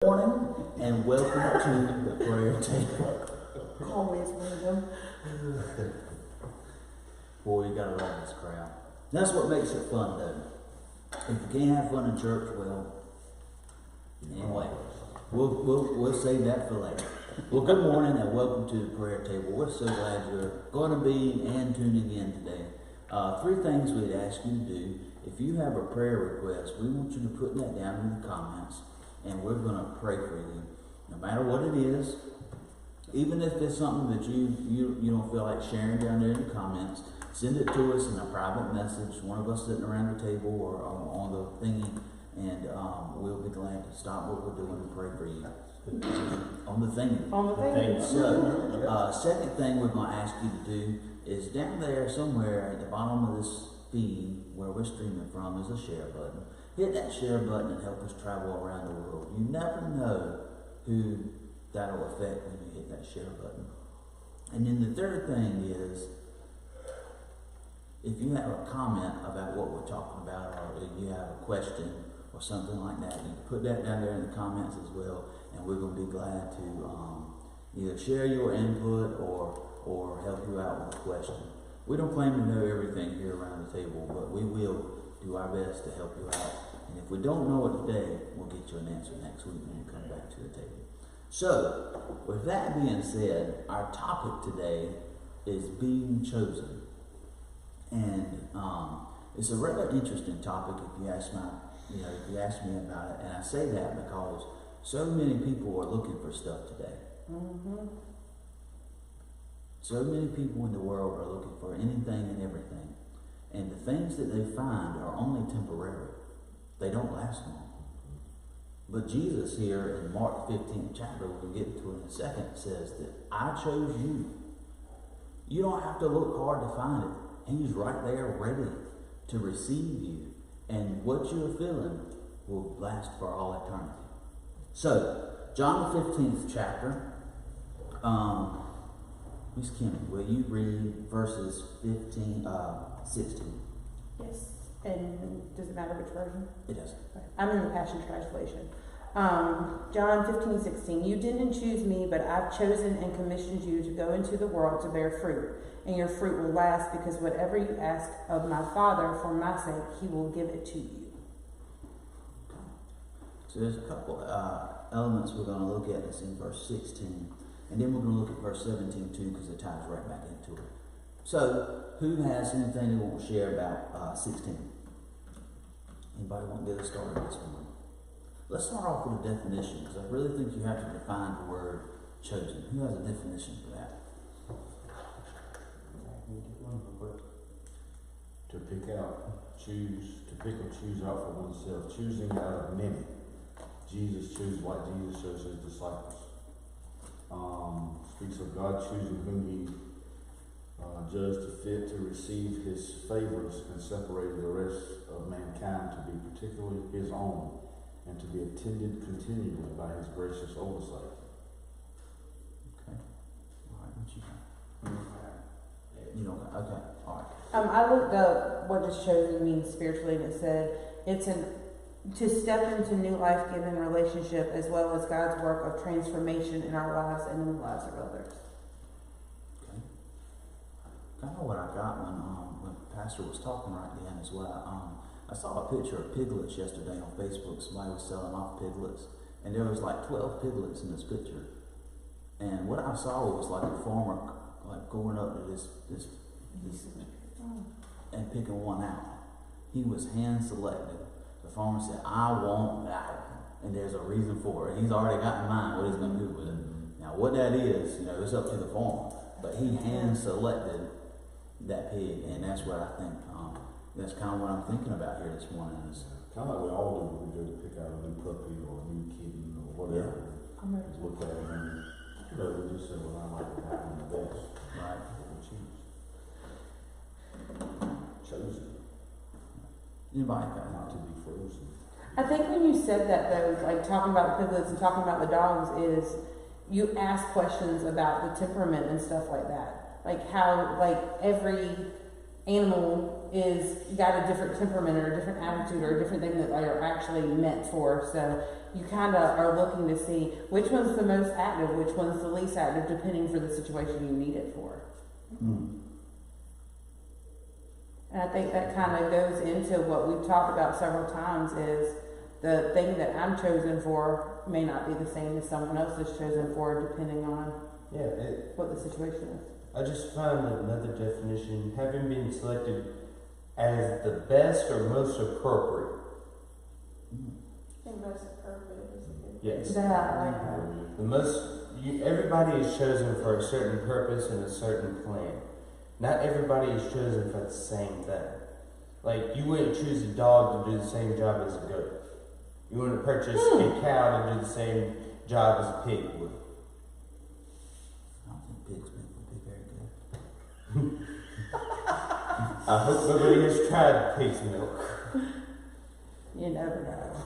Morning and welcome to the prayer table. Always welcome. Boy, you gotta love this crowd. That's what makes it fun, though. If you can't have fun in church, well, anyway, we'll save that for later. Well, good morning and welcome to the prayer table. We're so glad you're going to be and tuning in today. Three things we'd ask you to do. If you have a prayer request, we want you to put that down in the comments. And we're going to pray for you, no matter what it is. Even if it's something that you don't feel like sharing down there in the comments, send it to us in a private message. One of us sitting around the table or on the thingy, and we'll be glad to stop what we're doing and pray for you on the thingy. On the thingy. So, second thing we're going to ask you to do is down there somewhere at the bottom of this feed where we're streaming from is a share button. Hit that share button and help us travel around the world. You never know who that'll affect when you hit that share button. And then the third thing is, if you have a comment about what we're talking about, or if you have a question or something like that, you can put that down there in the comments as well, and we're going to be glad to either share your input or help you out with a question. We don't claim to know everything here around the table, but we will do our best to help you out. And if we don't know it today, we'll get you an answer next week when you come back to the table. So, with that being said, our topic today is being chosen. And it's a rather interesting topic if you ask me about it. And I say that because so many people are looking for stuff today. Mm-hmm. So many people in the world are looking for anything and everything. And the things that they find are only temporary. They don't last long. But Jesus here in Mark 15th chapter, we'll get into it in a second, says that I chose you. You don't have to look hard to find it. He's right there ready to receive you. And what you're feeling will last for all eternity. So, John the 15th chapter, Miss Kim, will you read verses 16? Yes. And does it matter which version? It does. Okay. I'm in the Passion Translation. John 15:16. You didn't choose me, but I've chosen and commissioned you to go into the world to bear fruit. And your fruit will last, because whatever you ask of my Father for my sake, he will give it to you. So there's a couple elements we're going to look at. It's in verse 16. And then we're going to look at verse 17 too, because it ties right back into it. So, who has anything they want to share about 16? Anybody want to get us started this morning? Let's start off with a definition, because I really think you have to define the word chosen. Who has a definition for that? To pick out, choose, to pick or choose out for oneself, choosing out of many. Jesus chose like Jesus chose his disciples. Speaks of God choosing whom he judged to fit to receive his favors and separated the rest of mankind to be particularly his own and to be attended continually by his gracious oversight. Okay. All right, what you got? You don't got, okay, all right. I looked up what does chosen mean spiritually, and it said it's to step into new life-giving relationship, as well as God's work of transformation in our lives and in the lives of others. Okay. Kind of what I got when Pastor was talking right then as well. I saw a picture of piglets yesterday on Facebook. Somebody was selling off piglets, and there was like 12 piglets in this picture. And what I saw was like a farmer like going up to this and picking one out. He was hand selected. The farmer said, I want that one. And there's a reason for it. He's already got in mind what he's going to do with it. Now, what that is, it's up to the farmer. But he hand selected that pig. And that's what I think, that's kind of what I'm thinking about here this morning. Is Kind of like we all do when we go to pick out a new puppy or a new kitten or whatever. Yeah. Just look at it and we just say, well, I like that one the best. right. We'll choose. Chosen. Anybody got Not to be frozen. I think when you said that, though, like talking about the piglets and talking about the dogs, is you ask questions about the temperament and stuff like that. Like how, like every animal is got a different temperament or a different attitude or a different thing that they are actually meant for. So you kind of are looking to see which one's the most active, which one's the least active, depending for the situation you need it for. Hmm. And I think that kind of goes into what we've talked about several times is the thing that I'm chosen for may not be the same as someone else is chosen for, depending on Yeah, what the situation is. I just found another definition, having been selected as the best or most appropriate. I think most appropriate is a good. Yes. That, I like that. The most, everybody is chosen for a certain purpose and a certain plan. Not everybody is chosen for the same thing. Like, you wouldn't choose a dog to do the same job as a goat. You wouldn't purchase a cow to do the same job as a pig would. I don't think pigs would be very good. I hope nobody has tried pig's milk. You never know.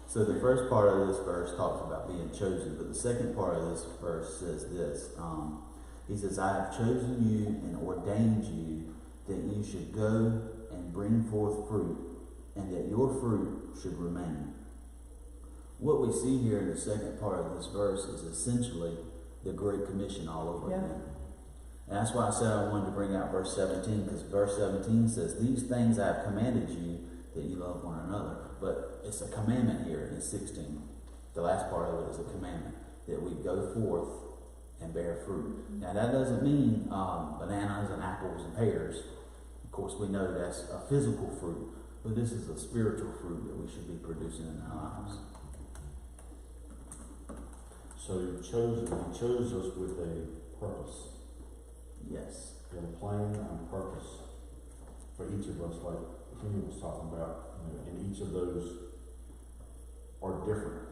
So the first part of this verse talks about being chosen, but the second part of this verse says this. He says, I have chosen you and ordained you that you should go and bring forth fruit, and that your fruit should remain. What we see here in the second part of this verse is essentially the Great Commission all over again. And that's why I said I wanted to bring out verse 17, because verse 17 says, these things I have commanded you, that you love one another. But it's a commandment here in 16. The last part of it is a commandment, that we go forth and bear fruit. Now that doesn't mean bananas and apples and pears. Of course, we know that's a physical fruit, but this is a spiritual fruit that we should be producing in our lives. So he chose us with a purpose. Yes. We have a plan and purpose for each of us, like Kenny was talking about, and each of those are different,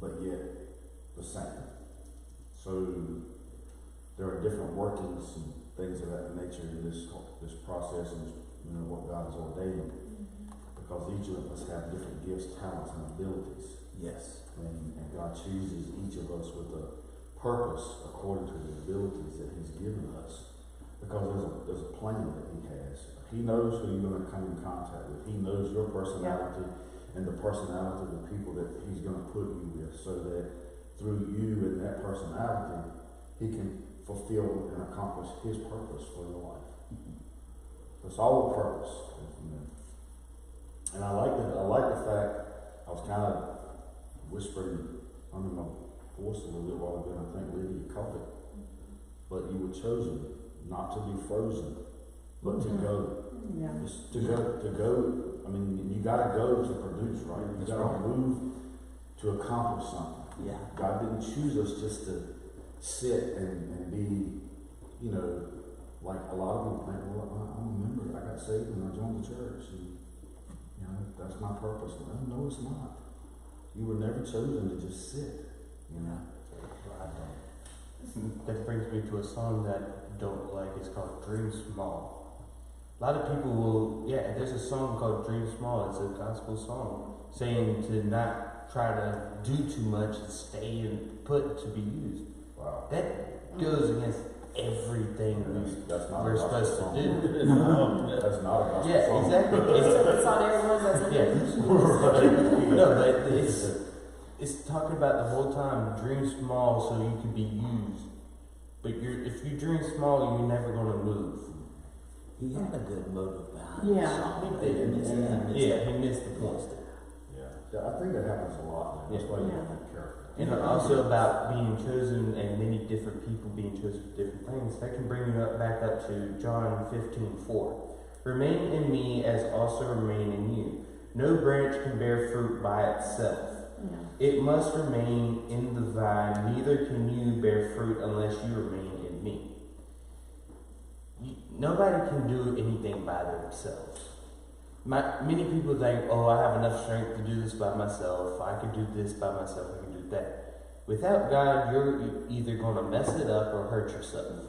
but yet the same. So there are different workings and things of that nature in this process and what God has ordained, because each of us have different gifts, talents, and abilities. Yes. And God chooses each of us with a purpose according to the abilities that He's given us, because there's a plan that He has. He knows who you're going to come in contact with. He knows your personality and the personality of the people that He's going to put you with, so that through you and that personality, He can fulfill and accomplish His purpose for your life. So it's all a purpose. And I like the fact, I was kind of whispering under my voice a little bit while ago, and I think Lydia caught it. But you were chosen not to be frozen, but to go. Yeah. Just to go. I mean, you got to go to produce, right? You That's got to right. move to accomplish something. Yeah. God didn't choose us just to sit and be, like a lot of people think, well, I'm a member. I got saved and I joined the church, and that's my purpose. Well, no, it's not. You were never chosen to just sit. That brings me to a song that I don't like. It's called Dream Small. A lot of people will, there's a song called Dream Small. It's a gospel song saying to not try to do too much and stay and put to be used. Wow. That goes against everything That's not we're a gospel supposed song. to do. That's not a gospel Yeah, song. exactly. It's on everyone's resolution. No, but it's talking about the whole time, dream small so you can be used. But if you dream small, you're never going to move. He had a good motive behind Yeah. the song. He did. He missed it. He missed the point. Yeah, I think that happens a lot. That's why you have to be careful. And also about being chosen and many different people being chosen for different things. That can bring you back up to John 15:4. Remain in me as also remain in you. No branch can bear fruit by itself. Yeah. It must remain in the vine, neither can you bear fruit unless you remain in me. Nobody can do anything by themselves. Many people think, I have enough strength to do this by myself, I can do this by myself, I can do that. Without God, you're either going to mess it up or hurt yourself.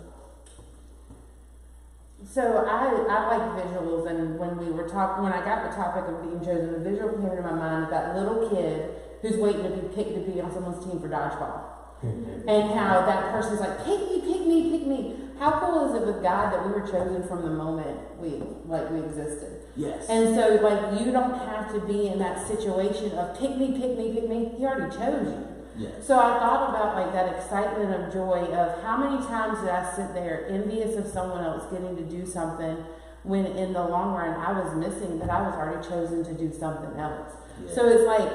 So I like visuals, and when I got the topic of being chosen, a visual came into my mind of that little kid who's waiting to be picked to be on someone's team for dodgeball. And how that person's like, pick me, pick me, pick me. How cool is it with God that we were chosen from the moment we existed? Yes. And so, like, you don't have to be in that situation of pick me, pick me, pick me. He already chose you. Yes. So I thought about like that excitement of joy of how many times did I sit there envious of someone else getting to do something when in the long run I was missing that I was already chosen to do something else. Yes. So it's like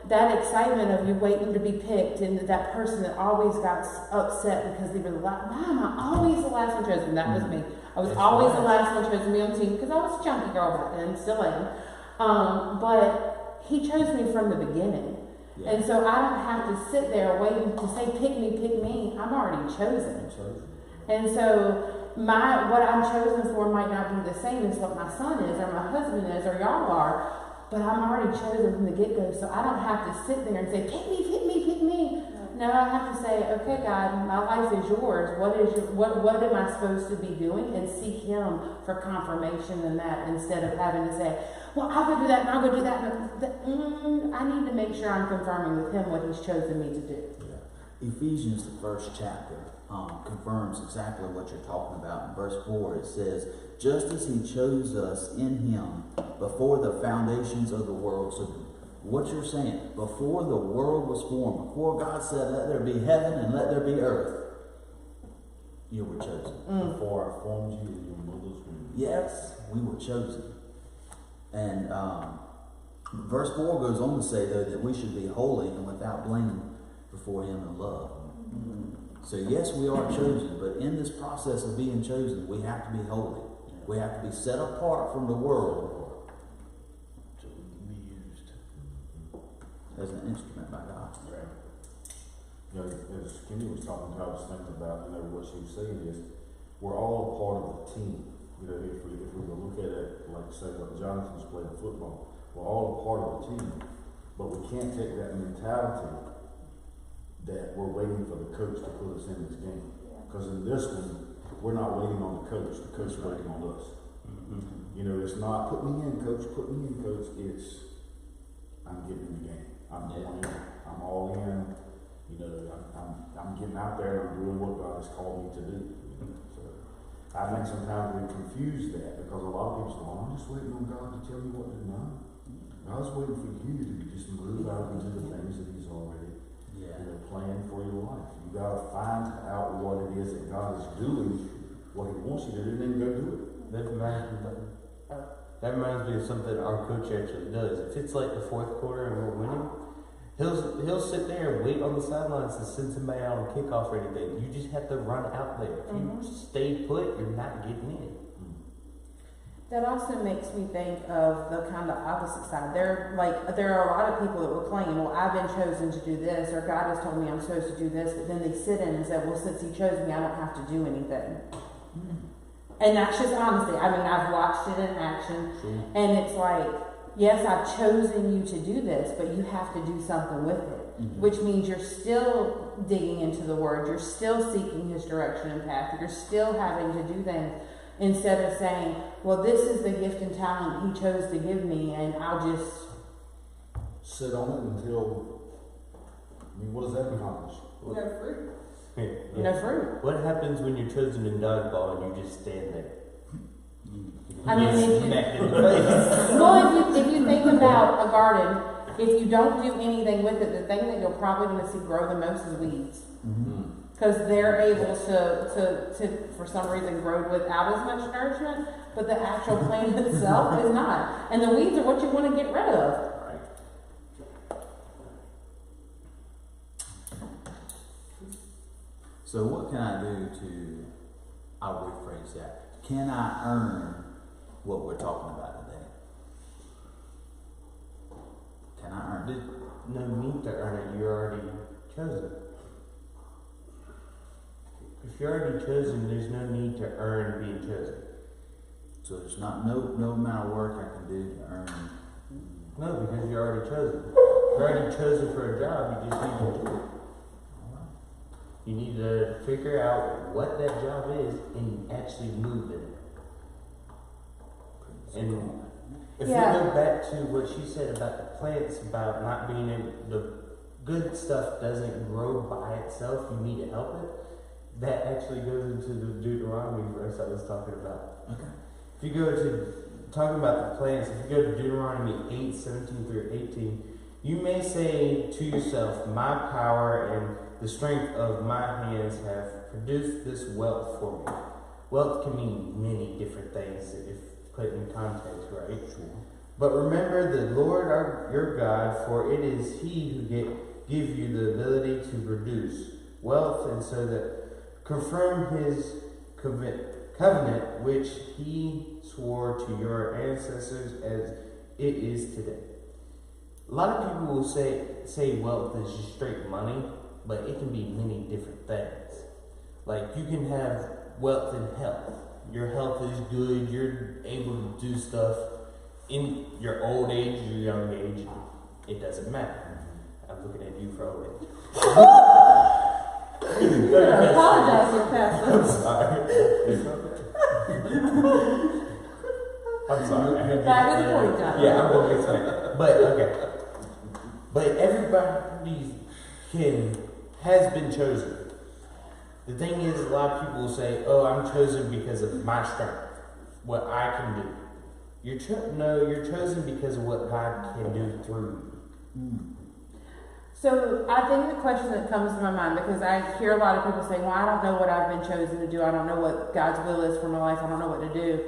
that excitement of you waiting to be picked and that person that always got upset because they were the last. Why am I always the last one chosen? That was me. I was always the last one chosen to be on the team because I was a chunky girl back then, still am. But he chose me from the beginning. Yeah. And so I don't have to sit there waiting to say, pick me, pick me. I'm already chosen. And so what I'm chosen for might not be the same as what my son is or my husband is or y'all are, but I'm already chosen from the get-go. So I don't have to sit there and say, pick me, pick me, pick me. No, I have to say, okay, God, my life is yours. What am I supposed to be doing? And seek Him for confirmation in that instead of having to say, well, I'll go do that and I'll go do that. I need to make sure I'm confirming with Him what He's chosen me to do. Yeah. Ephesians, the first chapter, confirms exactly what you're talking about. In verse 4, it says, just as He chose us in Him before the foundations of the world. So what you're saying, before the world was formed, before God said, let there be heaven and let there be earth, you were chosen. Before I formed you in your mother's womb. Yes, we were chosen. And verse 4 goes on to say, though, that we should be holy and without blame before Him in love. So yes, we are chosen, but in this process of being chosen, we have to be holy. We have to be set apart from the world So we can be used. as an instrument by God. Right. You know, as Kenny was talking about, I was thinking about, what she was saying is, we're all a part of the team. You know, if we look at it, like say, what Jonathan's playing football, we're all a part of the team. But we can't take that mentality that we're waiting for the coach to put us in this game. Because in this one, we're not waiting on the coach is waiting on us. You know, it's not, put me in, coach, put me in, coach. It's, I'm getting in the game. I'm going in. I'm all in. You know, I'm getting out there and I'm doing what God has called me to do. So I think sometimes we confuse that because a lot of people say, well, I'm just waiting on God to tell me what to do. No. God's waiting for you to just move out into the things that He's already planned for your life. You gotta find out what it is that God is doing, what He wants you to do, and then go do it. That reminds me of something our coach actually does. If it's like the fourth quarter and we're winning, he'll sit there and wait on the sidelines to send somebody out on kickoff or anything. You just have to run out there. If you stay put, you're not getting in. That also makes me think of the kind of opposite side. There are a lot of people that will claim, well, I've been chosen to do this, or God has told me I'm supposed to do this, but then they sit in and say, well, since He chose me, I don't have to do anything. And that's just honesty. I mean, I've watched it in action, and it's like, yes, I've chosen you to do this, but you have to do something with it, which means you're still digging into the Word, you're still seeking His direction and path, you're still having to do things. Instead of saying, well, this is the gift and talent He chose to give me, and I'll just sit on it until, what does that accomplish? No fruit. no fruit. What happens when you're chosen in dodgeball and you just stand there? I mean, if you think about a garden, if you don't do anything with it, the thing that you're probably going to see grow the most is weeds. Because they're able to, for some reason, grow without as much nourishment, but the actual plant itself is not. And the weeds are what you want to get rid of. So what can I do to, I'll rephrase that, can I earn what we're talking about today? Can I earn it? No need to earn it, you're already chosen. If you're already chosen, there's no need to earn being chosen. So there's not no amount of work I can do to earn. No, because you're already chosen. You're already chosen for a job, you just need to do it. You need to figure out what that job is and actually move in it. And if we go back to what she said about the plants, about not being able, good stuff doesn't grow by itself. You need to help it. That actually goes into the Deuteronomy verse I was talking about. Okay. If you go to talking about the plants, if you go to Deuteronomy 8:17 through 18, you may say to yourself, "My power and the strength of my hands have produced this wealth for me." Wealth can mean many different things if put in context, right? Sure. But remember the Lord your God, for it is He who give you the ability to produce wealth, and so that confirm His covenant which He swore to your ancestors as it is today. A lot of people will say wealth is just straight money, but it can be many different things. Like you can have wealth in health. Your health is good. You're able to do stuff in your old age, your young age. It doesn't matter. I'm looking at you for old age. I apologize for Pastor. I'm sorry. Back to the point, John. Yeah, I'm going to get to But okay. But everybody has been chosen. The thing is, a lot of people will say, "Oh, I'm chosen because of my strength, what I can do." You're chosen because of what God can do through you. So I think the question that comes to my mind, because I hear a lot of people saying, "Well, I don't know what I've been chosen to do. I don't know what God's will is for my life. I don't know what to do,"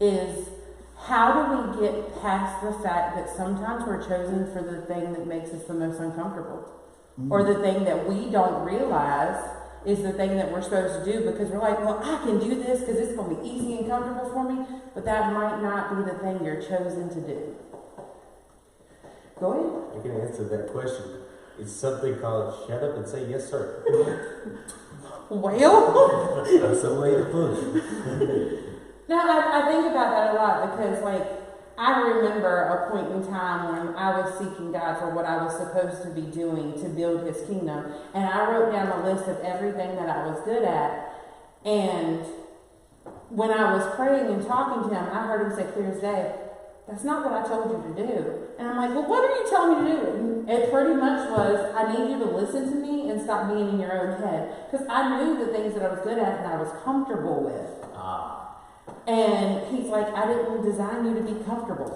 is how do we get past the fact that sometimes we're chosen for the thing that makes us the most uncomfortable? Or the thing that we don't realize is the thing that we're supposed to do, because we're like, "Well, I can do this because it's going to be easy and comfortable for me," but that might not be the thing you're chosen to do. Go ahead. I can answer that question. It's something called "shut up and say yes, sir." Well, That's the way to put it. no, I think about that a lot because, like, I remember a point in time when I was seeking God for what I was supposed to be doing to build His kingdom, and I wrote down a list of everything that I was good at, and when I was praying and talking to Him, I heard Him say clear as day, "That's not what I told you to do." And I'm like, "Well, what are you telling me to do?" And it pretty much was, "I need you to listen to me and stop being in your own head." Because I knew the things that I was good at and I was comfortable with. And He's like, "I didn't design you to be comfortable."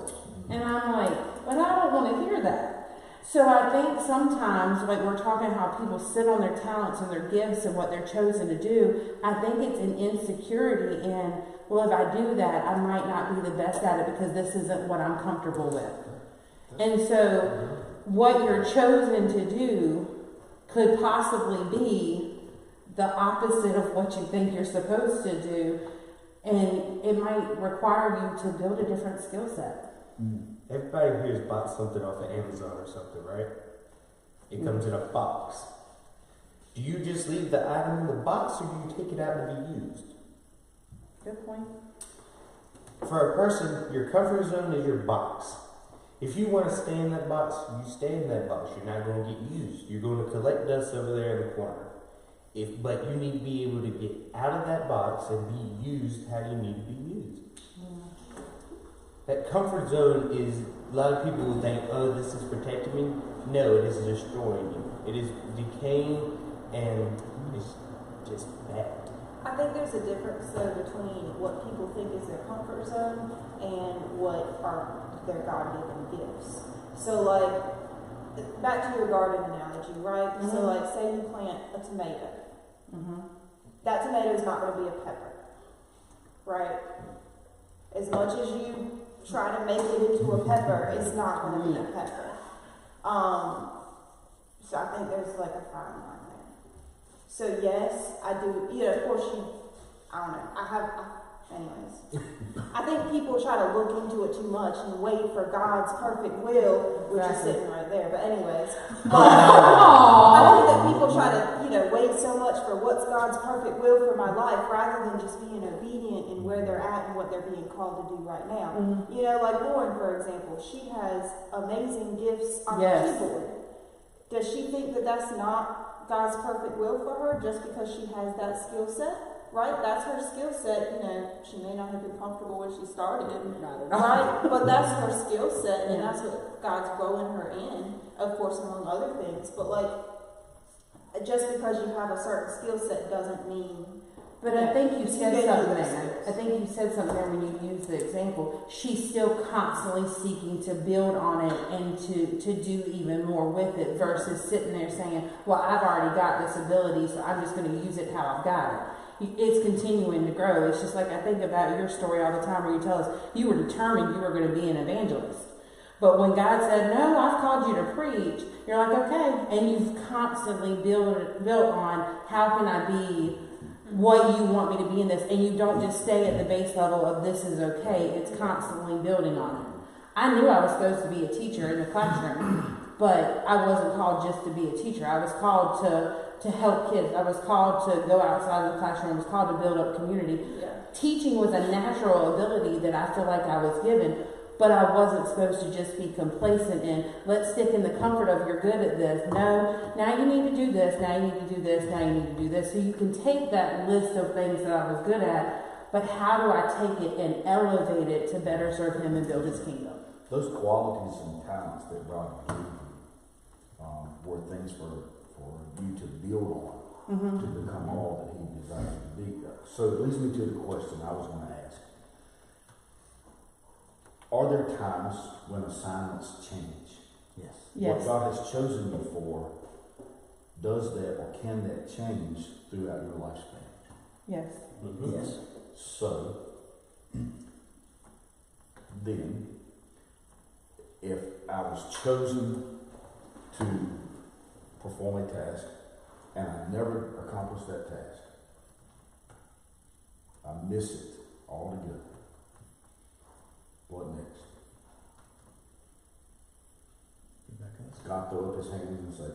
And I'm like, "But I don't want to hear that." So I think sometimes, like we're talking how people sit on their talents and their gifts and what they're chosen to do, I think it's an insecurity in, well, if I do that, I might not be the best at it because this isn't what I'm comfortable with. And so what you're chosen to do could possibly be the opposite of what you think you're supposed to do. And it might require you to build a different skill set. Everybody here has bought something off of Amazon or something, right? It comes in a box. Do you just leave the item in the box, or do you take it out to be used? Good point. For a person, your comfort zone is your box. If you want to stay in that box, you stay in that box. You're not going to get used. You're going to collect dust over there in the corner. But you need to be able to get out of that box and be used how you need to be used. That comfort zone is, a lot of people will think, "Oh, this is protecting me." No, it is destroying you. It is decaying, and it's just bad. I think there's a difference though between what people think is their comfort zone and what are their God-given gifts. So like, back to your garden analogy, right? Mm-hmm. So like, say you plant a tomato. Mm-hmm. That tomato is not going to be a pepper, right? As much as you try to make it into a pepper, it's not going to be a pepper. So I think there's like a fine line there. So yes, I do. You know, of course I don't know. Anyways, I think people try to look into it too much and wait for God's perfect will, which is sitting right there. But anyways, I think that people try to, wait so much for what's God's perfect will for my life, rather than just being obedient in where they're at and what they're being called to do right now. Mm-hmm. Like Lauren, for example, she has amazing gifts on the keyboard. Does she think that that's not God's perfect will for her just because she has that skill set? Right? That's her skill set. She may not have been comfortable when she started, right? But that's her skill set, and that's what God's growing her in. of course, among other things, but like, just because you have a certain skill set doesn't mean. But I think you said get something those there. skills. I think you said something there when you used the example. She's still constantly seeking to build on it and to do even more with it versus sitting there saying, well, I've already got this ability, so I'm just going to use it how I've got it. It's continuing to grow. It's just like I think about your story all the time where you tell us you were determined you were going to be an evangelist. But when God said, no, I've called you to preach, you're like, okay. And you've constantly built on how can I be what you want me to be in this, and you don't just stay at the base level of this is okay. It's constantly building on it. I knew I was supposed to be a teacher in the classroom, but I wasn't called just to be a teacher. I was called to help kids. I was called to go outside of the classroom. I was called to build up community. Yeah. Teaching was a natural ability that I feel like I was given, but I wasn't supposed to just be complacent in, let's stick in the comfort of you're good at this. No, now you need to do this, now you need to do this, now you need to do this. So you can take that list of things that I was good at, but how do I take it and elevate it to better serve Him and build His kingdom? Those qualities and talents that God gave you were things for you to build on, to become all that He desires you to be. So it leads me to the question I was going to ask. Are there times when assignments change? Yes. Yes. What God has chosen you for, does that or can that change throughout your lifespan? Yes. Yes. So, then, if I was chosen to perform a task and I never accomplished that task, I miss it altogether. What next? Get back up. God throw up his hands and say,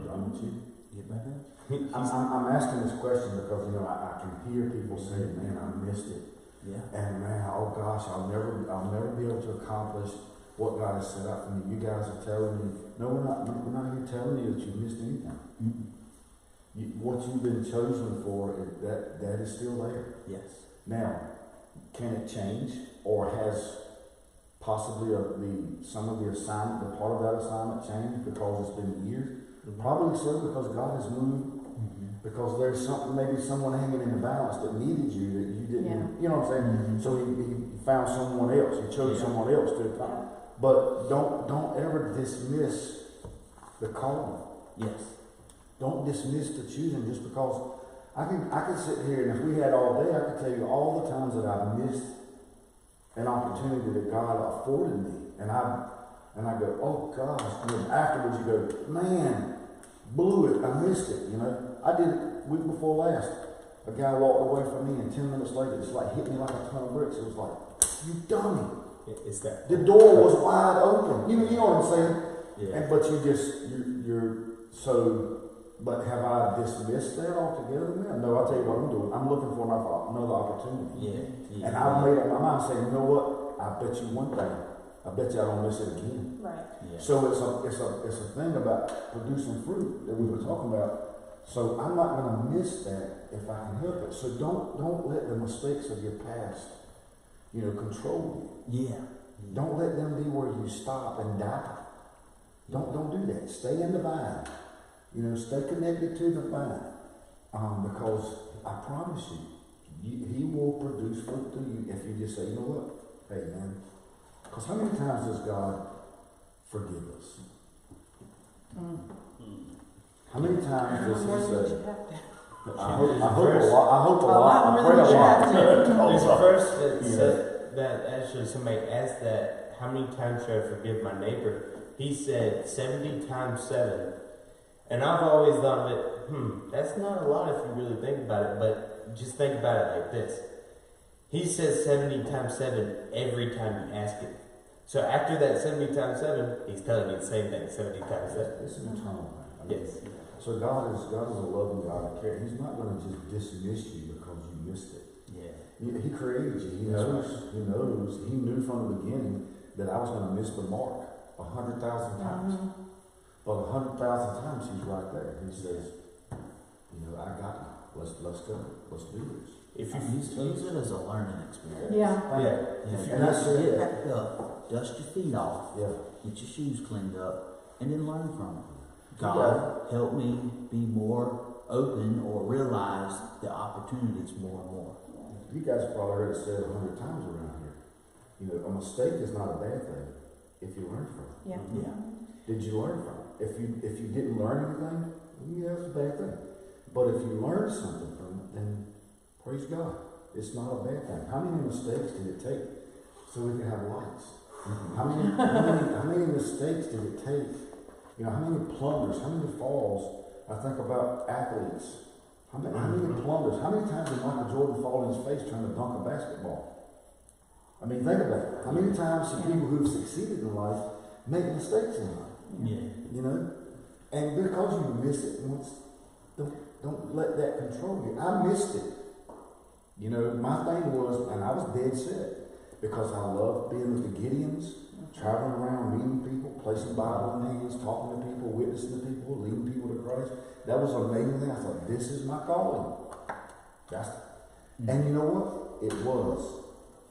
done with you? Get back up. I'm asking this question because, I can hear people saying, man, I missed it. Yeah. And man, oh gosh, I'll never be able to accomplish what God has set out for me. You guys are telling me, no, we're not here telling you that you missed anything. What you've been chosen for, that is still there. Yes. Now, can it change, or has possibly some of the assignment, the part of that assignment changed because it's been years? Probably so, because God has moved. Because there's maybe someone hanging in the balance that needed you that you didn't. Yeah. You know what I'm saying? So he found someone else. He chose someone else to accomplish. But don't ever dismiss the calling. Yes. Don't dismiss the choosing just because I can sit here, and if we had all day, I could tell you all the times that I've missed an opportunity that God afforded me, and I go, oh gosh, and then afterwards you go, man, blew it, I missed it. I did it week before last. A guy walked away from me, and 10 minutes later, it's like hit me like a ton of bricks. It was like, you dummy. It's that. The door was wide open. You know what I'm saying? Yeah. But you're so. But have I dismissed that altogether? Man, no. I'll tell you what I'm doing. I'm looking for another opportunity. Yeah. And I've made up my mind saying, you know what? I bet you one thing. I bet you I don't miss it again. Right. Yeah. So it's a thing about producing fruit that we were talking about. So I'm not going to miss that if I can help it. So don't let the mistakes of your past, control you. Yeah. Don't let them be where you stop and die. Don't do that. Stay in the vine. Stay connected to the vine. Because I promise you, He will produce fruit through you if you just say, you know what? Hey man. Because how many times does God forgive us? How many times does He say, I hope a lot. I pray a lot. There's a verse that said that actually somebody asked that, how many times should I forgive my neighbor? He said 70 times 7. And I've always thought of it, that's not a lot if you really think about it, but just think about it like this. He says 70 times 7 every time you ask it. So after that 70 times 7, he's telling you the same thing 70 times 7. It's an eternal thing. Yes. So God is a loving God of care. He's not going to just dismiss you because you missed it. Yeah. He created you. He knows. He knows. He knew from the beginning that I was going to miss the mark 100,000 times. But 100,000 times He's right there. He says, I got you. Let's go. Let's do this. If you use it as a learning experience. Yeah. Yeah. And that's it. Dust your feet off. Yeah. Get your shoes cleaned up. and then learn from it. God help me be more open or realize the opportunities more and more. You guys have probably heard it said 100 times around here. You know, a mistake is not a bad thing if you learn from it. Yeah. Yeah. Did you learn from it? If you didn't learn anything, yeah, it's a bad thing. But if you learned something from it, then praise God. It's not a bad thing. How many mistakes did it take so we can have lights? How many mistakes did it take? You know, how many plunders, how many falls? I think about athletes. How many plunders? How many times did Michael Jordan fall in his face trying to dunk a basketball? I mean, think about it. How many times do people who've succeeded in life make mistakes in life? Yeah. You know? And because you miss it once, don't let that control you. I missed it. You know, my thing was, and I was dead set, because I loved being with the Gideons, traveling around, meeting people, placing Bible in their hands, talking to people, witnessing to people, leading people to Christ. That was an amazing thing. I thought, this is my calling. And you know what? It was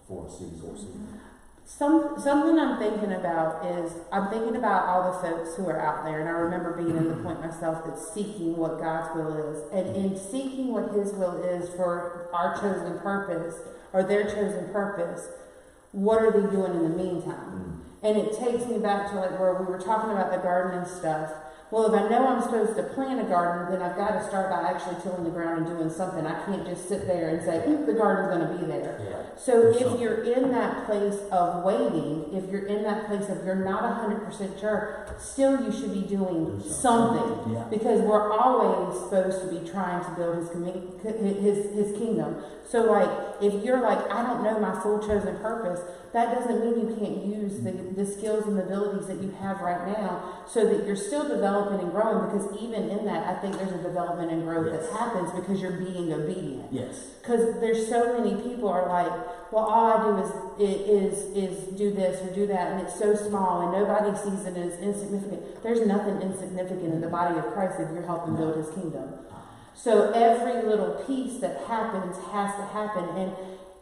for a season. Something I'm thinking about is, I'm thinking about all the folks who are out there, and I remember being in the point myself that's seeking what God's will is. And in seeking what His will is for our chosen purpose, or their chosen purpose, what are they doing in the meantime? And it takes me back to like where we were talking about the garden and stuff. Well, if I know I'm supposed to plant a garden, then I've got to start by actually tilling the ground and doing something. I can't just sit there and say, the garden's going to be there. Yeah. So if you're in that place of waiting, if you're in that place of you're not 100% sure, still you should be doing something. Yeah. Because we're always supposed to be trying to build his kingdom. So like, if you're like, I don't know my full chosen purpose, that doesn't mean you can't use the skills and the abilities that you have right now, so that you're still developing and growing, because even in that, I think there's a development and growth that happens because you're being obedient. Yes. Because there's so many people are like, well, all I do is do this or do that, and it's so small, and nobody sees it as insignificant. There's nothing insignificant in the body of Christ if you're helping build His kingdom. So every little piece that happens has to happen, and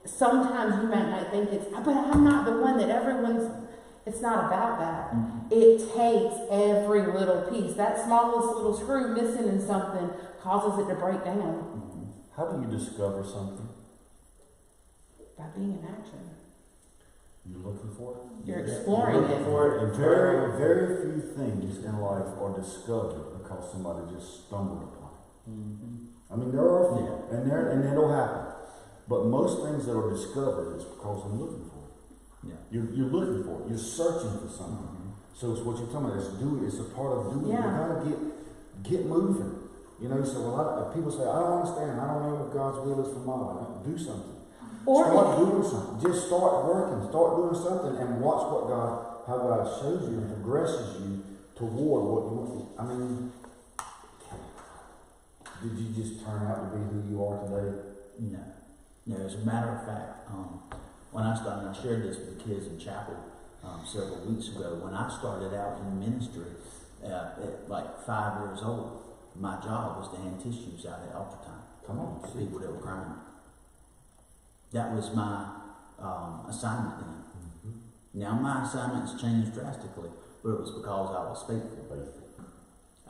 sometimes you might think it's, but I'm not the one that everyone's. It's not about that. It takes every little piece. That smallest little screw missing in something causes it to break down. How do you discover something? By being in action. You're looking for it? You're exploring it. And very few things in life are discovered because somebody just stumbled upon it. I mean, there are a few, and it'll happen. But most things that are discovered is because I'm looking for it. Yeah. You're looking for it. You're searching for something. So it's what you're talking about. It's a part of doing. Yeah. You gotta get moving. You know. So a lot of people say, I don't understand. I don't know what God's will is for my life. Do something. Start doing something. Just start working. Start doing something, and watch how God shows you and progresses you toward what you want. I mean, did you just turn out to be who you are today? No. No. As a matter of fact, when I started, I shared this with the kids in chapel several weeks ago. When I started out in ministry at like 5 years old, my job was to hand tissues out at altar time. Come on, To people that were crying. That was my assignment then. Now my assignment's changed drastically, but it was because I was faithful.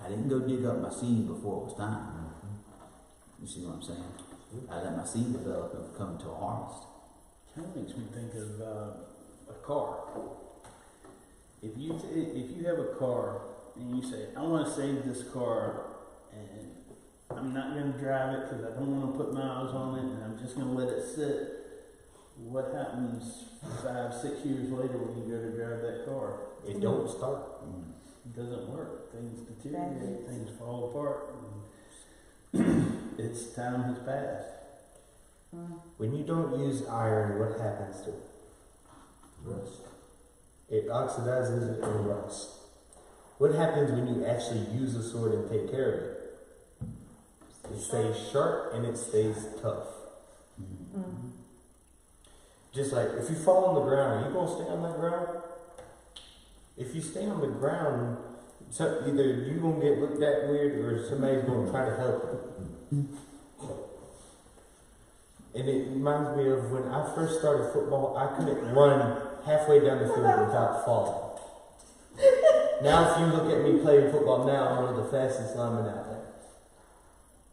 I didn't go dig up my seed before it was time. You see what I'm saying? I let my seed develop and come to a harvest. Kind of makes me think of a car. If you have a car and you say, I want to save this car and I'm not going to drive it because I don't want to put miles on it and I'm just going to let it sit, what happens 5-6 years later when you go to drive that car? It don't start. It doesn't work. Things deteriorate, things fall apart. And its time has passed. When you don't use iron, what happens to it? Rust. It oxidizes it and rusts. What happens when you actually use a sword and take care of it? It stays sharp and it stays tough. Just like if you fall on the ground, are you going to stay on that ground? If you stay on the ground, so either you're going to get looked at weird or somebody's going to try to help you. And it reminds me of when I first started football, I couldn't run halfway down the field without falling. Now, if you look at me playing football now, I'm one of the fastest linemen out there.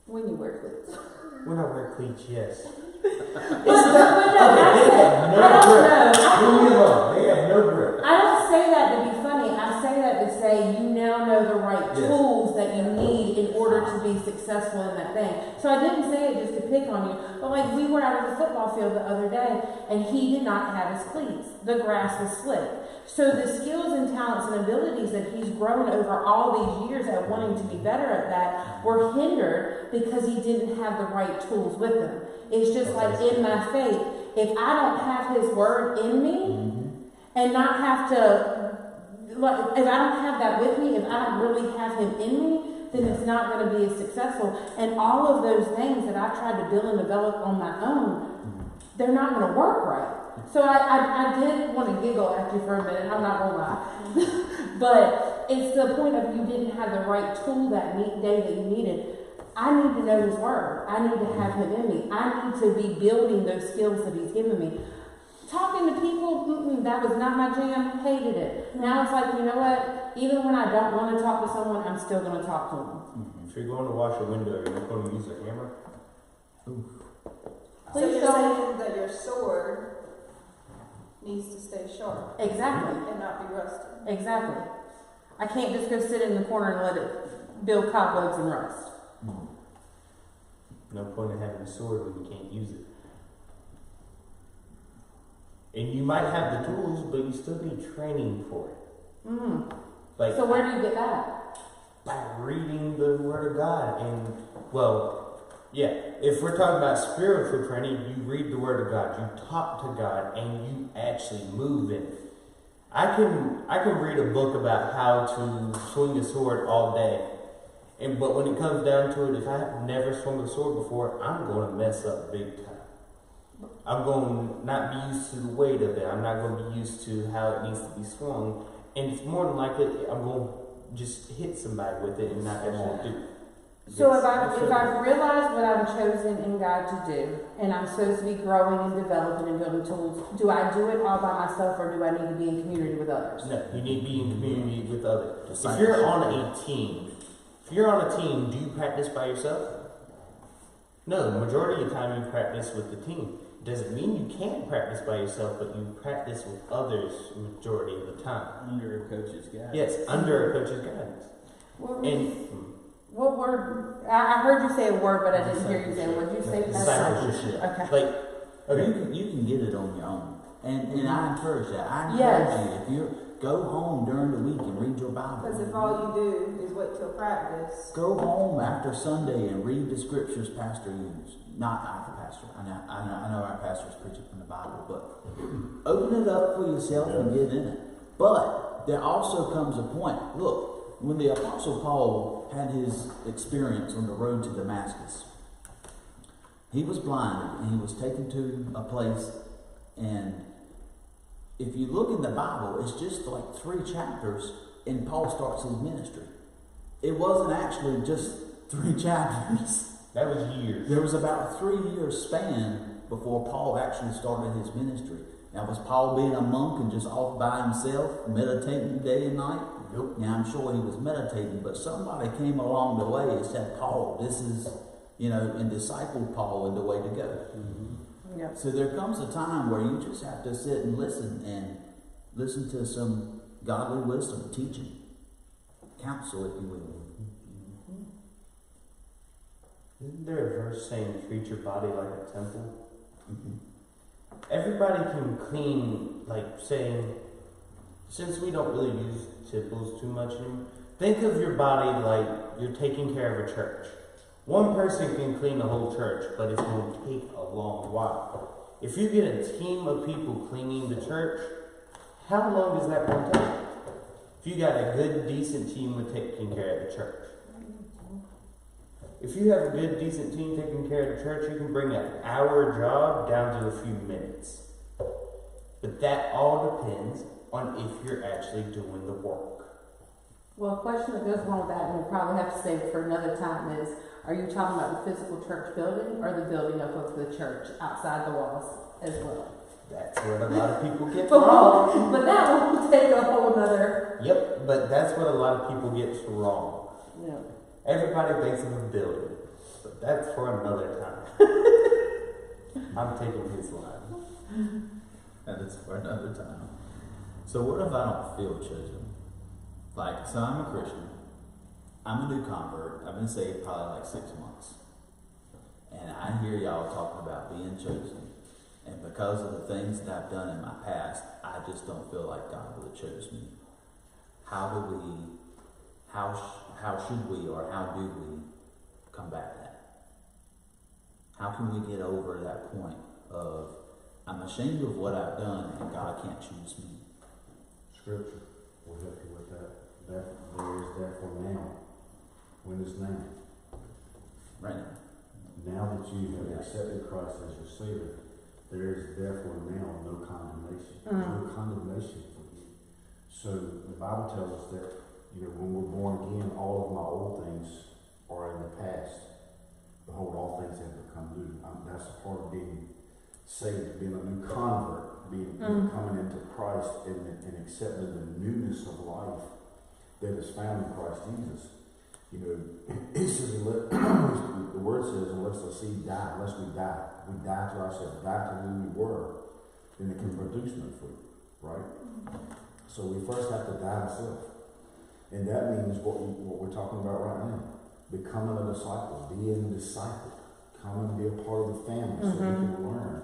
When you wear cleats. When I wear cleats, yes. But Okay, they had no I grip. don't know. Leave me alone. They had no grip. I don't say that to be funny. I say that to say you now know the right Yes. tools that you need in order to be successful in that thing. So I didn't say it just to pick on you, but like we were out of the football field the other day and he did not have his cleats. The grass was slick. So the skills and talents and abilities that he's grown over all these years at wanting to be better at that were hindered because he didn't have the right tools with him. It's just like in my faith, if I don't have his word in me and not have to, like, if I don't have that with me, if I don't really have him in me, then it's not going to be as successful. And all of those things that I tried to build and develop on my own, they're not going to work right. So I did want to giggle at you for a minute, I'm not going to lie. But it's the point of you didn't have the right tool that day that you needed. I need to know his word. I need to have him in me. I need to be building those skills that he's given me. Talking to people, that was not my jam, hated it. Now it's like, you know what? Even when I don't want to talk to someone, I'm still going to talk to them. If you're going to wash a window, you're not going to use a hammer. So Please you're don't. saying that your sword needs to stay sharp Exactly. and not be rusty. Exactly. I can't just go sit in the corner and let it build cobwebs and rust. No point in having a sword when you can't use it. And you might have the tools, but you still need training for it. Like So where do you get that? by reading the Word of God. And well, yeah, if we're talking about spiritual training, you read the Word of God, you talk to God, and you actually move in it. I can read a book about how to swing a sword all day. But when it comes down to it, if I have never swung a sword before, I'm going to mess up big time. I'm going to not be used to the weight of it. I'm not going to be used to how it needs to be swung. And it's more than likely, I'm going to just hit somebody with it and not actually do it. So if I've realized what I'm chosen in God to do, and I'm supposed to be growing and developing and building tools, do I do it all by myself or do I need to be in community with others? No, you need to be in community with others. If Discipleship. you're on a team, do you practice by yourself? No, the majority of the time you practice with the team. Doesn't mean you can't practice by yourself, but you practice with others majority of the time. Under a coach's guidance. Yes, under a coach's guidance. What, And what word? I heard you say a word, but I didn't hear you say it. What did you say? Discipleship. Okay. like, okay, You can get it on your own. And I encourage that. I encourage Yes. you, if you go home during the week and read your Bible. Because if all you do is wait till practice, Go home after Sunday and read the scriptures Pastor used. Not our pastor. I know our pastor's preaching from the Bible, but open it up for yourself and get in it. But there also comes a point. Look, when the Apostle Paul had his experience on the road to Damascus, he was blinded and he was taken to a place, and if you look in the Bible, it's just like 3 chapters and Paul starts his ministry. It wasn't actually just 3 chapters. that was years. There was about a 3-year span before Paul actually started his ministry. Now, was Paul being a monk and just off by himself, meditating day and night? Nope. Now, I'm sure he was meditating, but somebody came along the way and said, Paul, this is, and discipled Paul in the way to go. Yep. So there comes a time where you just have to sit and listen to some godly wisdom, teaching, counsel, if you will. Isn't there a verse saying, treat your body like a temple? Everybody can clean, like saying, since we don't really use tipples too much anymore, think of your body like you're taking care of a church. One person can clean the whole church, but it's going to take a long while. If you get a team of people cleaning the church, how long is that going to take? If you got a good, decent team with taking care of the church. If you have a good, decent team taking care of the church, you can bring an hour job down to a few minutes. But that all depends on if you're actually doing the work. Well, a question that goes along with that, and we'll probably have to save it for another time, is, are you talking about the physical church building or the building up of the church outside the walls as well? That's what a lot of people get But wrong. but that will take a whole nother. Yep, but that's what a lot of people get wrong. Yeah. Everybody thinks of a building, but that's for another time. I'm taking his line. And it's for another time. So what if I don't feel chosen? Like, so I'm a Christian. I'm a new convert. I've been saved probably like 6 months. And I hear y'all talking about being chosen. And because of the things that I've done in my past, I just don't feel like God would have chose me. How should we, or how do we combat that? How can we get over that point of, I'm ashamed of what I've done and God can't choose me? Scripture will help you with that. There is therefore now. When is now? Right now. Now that you have accepted Christ as your Savior, there is therefore now no condemnation. There's no condemnation for you. So the Bible tells us that, when we're born again, all of my old things are in the past. Behold, all things have become new. That's a part of being saved, being a new convert, coming into Christ and accepting the newness of life that is found in Christ Jesus. He says, the word says, unless the seed die, unless we die to ourselves, die to who we were, then it can produce no fruit, right? So we first have to die to self. And that means what we're talking about right now. Becoming a disciple, being a disciple, come and be a part of the family so we can learn.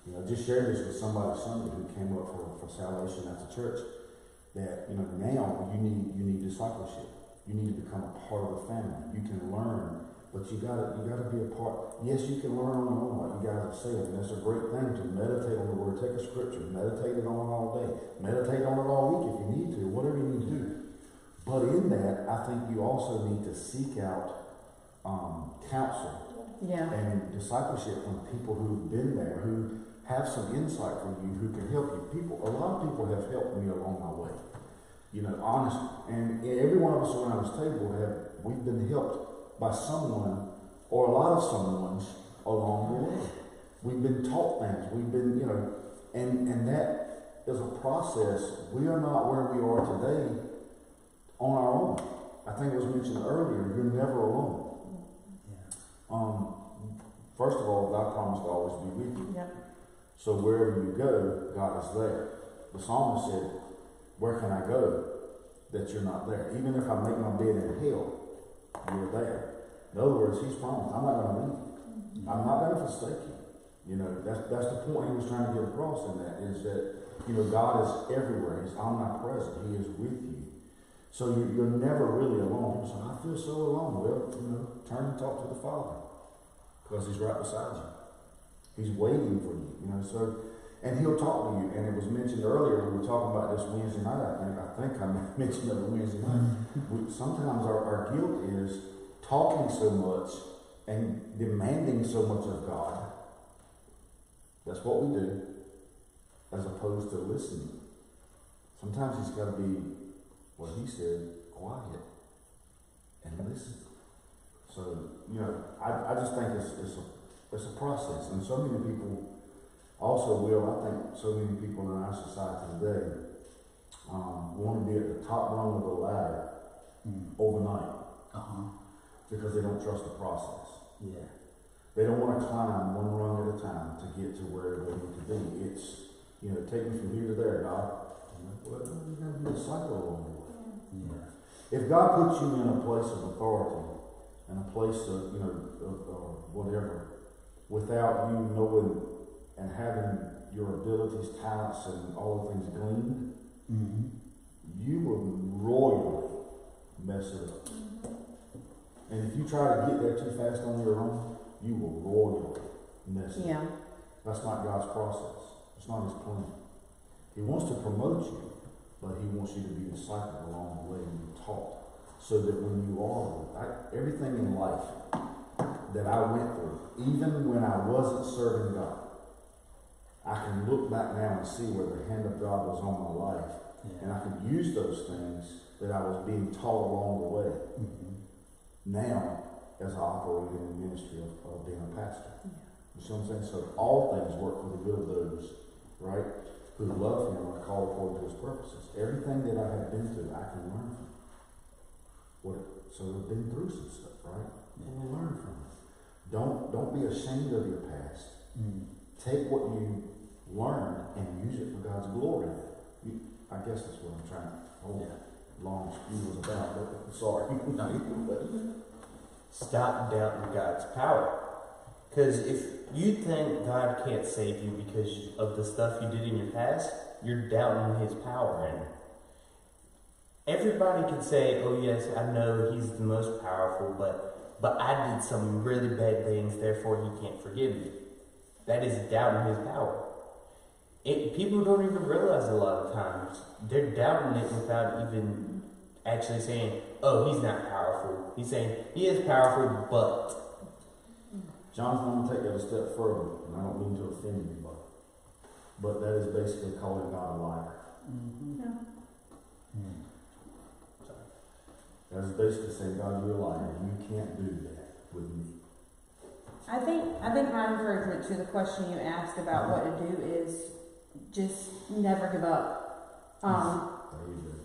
I just shared this with somebody Sunday who came up for salvation at the church, that now you need discipleship. You need to become a part of the family. You can learn, but you gotta be a part. Yes, you can learn on your own, like you guys have said, and that's a great thing to meditate on the word. Take a scripture, meditate it on it all day, meditate on it all week if you need to, whatever you need to do. But in that, I think you also need to seek out counsel and discipleship from people who've been there, who have some insight from you, who can help you. A lot of people have helped me along my way. Honest, and every one of us around this table we've been helped by someone or a lot of someone's along the way. We've been taught things. We've been, and that is a process. We are not where we are today on our own. I think it was mentioned earlier, you're never alone. First of all, God promised to always be with you. Yep. So wherever you go, God is there. The psalmist said, where can I go that you're not there? Even if I make my bed in hell, you're there. In other words, he's promised, I'm not going to leave you. I'm not going to forsake you. That's the point he was trying to get across in that, is that, God is everywhere. He's omnipresent. He is with you. So you're never really alone. People say, I feel so alone. Well, turn and talk to the Father, because he's right beside you. He's waiting for you. And he'll talk to you. And it was mentioned earlier, we were talking about this Wednesday night, I think I mentioned it Wednesday night. Sometimes our guilt is talking so much and demanding so much of God. That's what we do, as opposed to listening. Sometimes he's got to be, what he said, quiet and listen. So, I just think it's a process. And so many people also I think so many people in our society today want to be at the top rung of the ladder overnight because they don't trust the process. Yeah. They don't want to climb one rung at a time to get to where they need to be. It's, take me from here to there, God. Well, there's going to be a cycle along the way. Yeah. If God puts you in a place of authority and a place of, whatever, without you knowing and having your abilities, talents, and all the things gleaned, you will royally mess it up. And if you try to get there too fast on your own, you will royally mess it up. That's not God's process. It's not his plan. He wants to promote you, but he wants you to be discipled along the way and be taught. So that when you are, everything in life that I went through, even when I wasn't serving God, I can look back now and see where the hand of God was on my life. And I can use those things that I was being taught along the way. Now, as I operate in the ministry of being a pastor. You see what I'm saying? So all things work for the good of those right? Who love him and are called according to his purposes. Everything that I have been through, I can learn from. So we've been through some stuff, right? And we learn from it. Don't be ashamed of your past. Take what you learned and use it for God's glory. I guess that's what I'm trying to hold long spew was about, but sorry. Stop doubting God's power. Because if you think God can't save you because of the stuff you did in your past, you're doubting his power. And everybody can say, oh yes, I know he's the most powerful, but I did some really bad things, therefore he can't forgive me. That is doubting his power. People don't even realize a lot of times. They're doubting it without even actually saying, oh, he's not powerful. He's saying, he is powerful, but. Jonathan, I'm going to take that a step further, and I don't mean to offend anybody, but that is basically calling God a liar. That is basically saying, God, you're a liar. You can't do that with me. I think my encouragement to the question you asked about what to do is just never give up.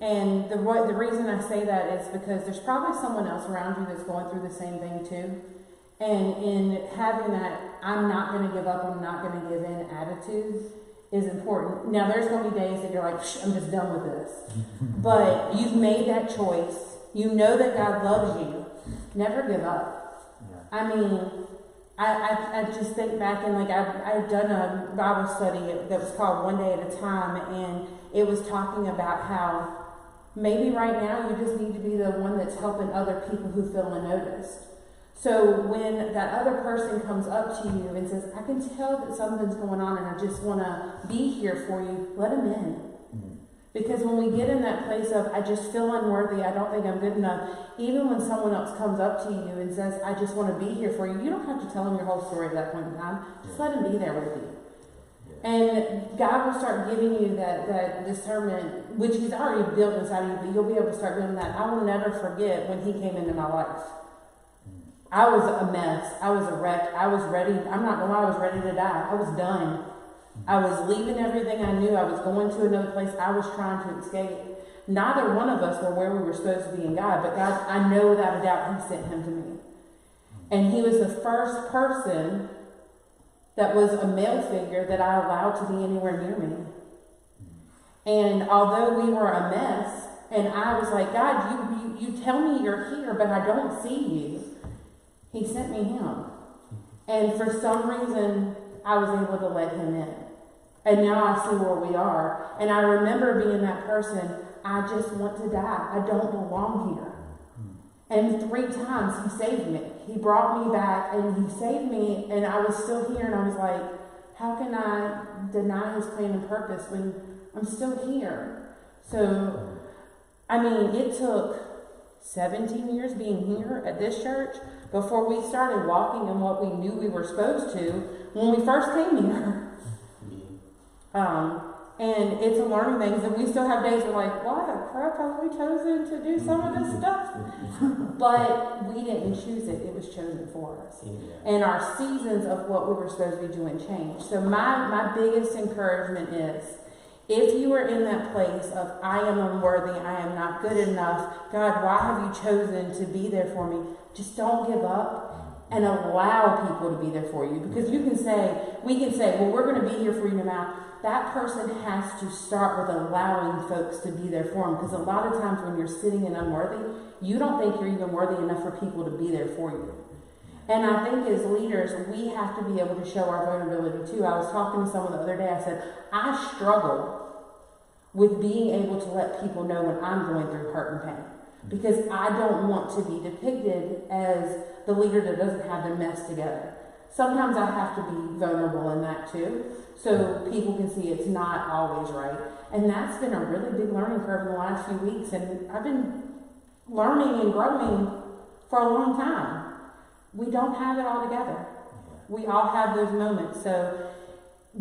And the reason I say that is because there's probably someone else around you that's going through the same thing too. And in having that, I'm not going to give up, I'm not going to give in attitude is important. Now, there's going to be days that you're like, I'm just done with this. But you've made that choice. You know that God loves you. Never give up. Yeah. I mean, I just think back and like I've done a Bible study that was called One Day at a Time, and it was talking about how maybe right now you just need to be the one that's helping other people who feel unnoticed. So when that other person comes up to you and says, I can tell that something's going on and I just want to be here for you, let them in. Because when we get in that place of, I just feel unworthy, I don't think I'm good enough, even when someone else comes up to you and says, I just want to be here for you, you don't have to tell them your whole story at that point in time. Just let them be there with you. And God will start giving you that discernment, which he's already built inside of you, but you'll be able to start doing that. I will never forget when he came into my life. I was a mess. I was a wreck. I was ready. I'm not going to lie, I was ready to die. I was done. I was leaving everything I knew. I was going to another place. I was trying to escape. Neither one of us were where we were supposed to be in God, but God, I know without a doubt he sent him to me. And he was the first person that was a male figure that I allowed to be anywhere near me. And although we were a mess, and I was like, God, you tell me you're here, but I don't see you. He sent me him. And for some reason, I was able to let him in. And now I see where we are. And I remember being that person, I just want to die. I don't belong here. And 3 times he saved me. He brought me back and he saved me, and I was still here, and I was like, how can I deny his plan and purpose when I'm still here? So, I mean, it took 17 years being here at this church before we started walking in what we knew we were supposed to when we first came here. And it's a learning thing, and we still have days where like, why the crap have we chosen to do some of this stuff? But we didn't choose it, it was chosen for us. Yeah. And our seasons of what we were supposed to be doing changed. So my biggest encouragement is, if you are in that place of, I am unworthy, I am not good enough, God, why have you chosen to be there for me? Just don't give up and allow people to be there for you. Because we can say, well, we're going to be here for you no matter. That person has to start with allowing folks to be there for them. Because a lot of times when you're sitting in unworthy, you don't think you're even worthy enough for people to be there for you. And I think as leaders, we have to be able to show our vulnerability too. I was talking to someone the other day, I said, I struggle with being able to let people know when I'm going through hurt and pain. Because I don't want to be depicted as the leader that doesn't have their mess together. Sometimes I have to be vulnerable in that too, so people can see it's not always right. And that's been a really big learning curve in the last few weeks, and I've been learning and growing for a long time. We don't have it all together. We all have those moments. So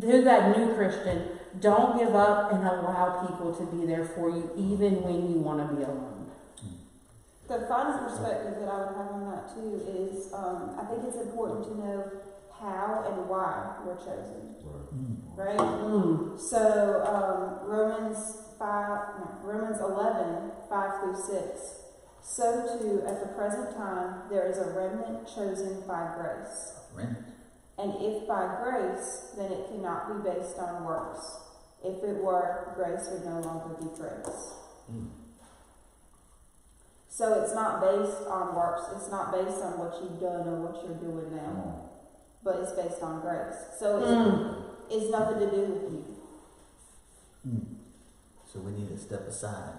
to that new Christian, don't give up and allow people to be there for you even when you want to be alone. The final perspective that I would have on that too is, I think it's important to know how and why we're chosen, Right. right? So Romans 11:5-6. So too, at the present time, there is a remnant chosen by grace. Remnant. And if by grace, then it cannot be based on works. If it were, grace would no longer be grace. So it's not based on works. It's not based on what you've done or what you're doing Come now, on. but it's based on grace. So it's nothing to do with you. So we need to step aside.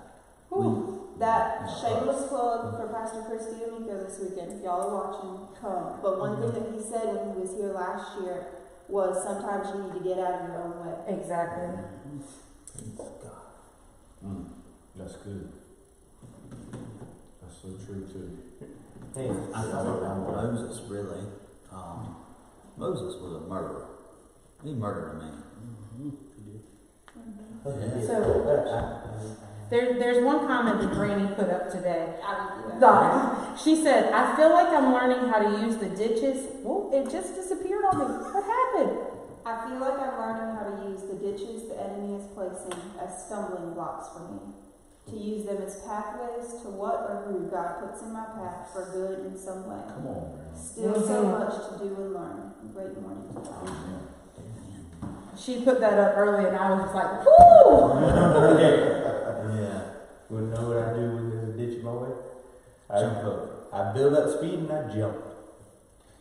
Whew. That Yeah. shameless plug for Pastor Christy Amico this weekend. If y'all are watching, come. But one thing that he said when he was here last year was sometimes you need to get out of your own way. Exactly. Praise God. That's good. That's so true too. Hey, I thought Moses really. Moses was a murderer. He murdered a man. There's one comment that Granny put up today. I would do that. She said, I feel like I'm learning how to use the ditches. Well, it just disappeared on me. What happened? I feel like I'm learning how to use the ditches the enemy is placing as stumbling blocks for me. To use them as pathways to what or who God puts in my path for good in some way. Come on, man. Still so much to do and learn. Great morning to you. Amen. She put that up early and I was just like, whoo! Yeah. You wanna know what I do when there's a ditch in my way? Jump over. I build up speed and I jump.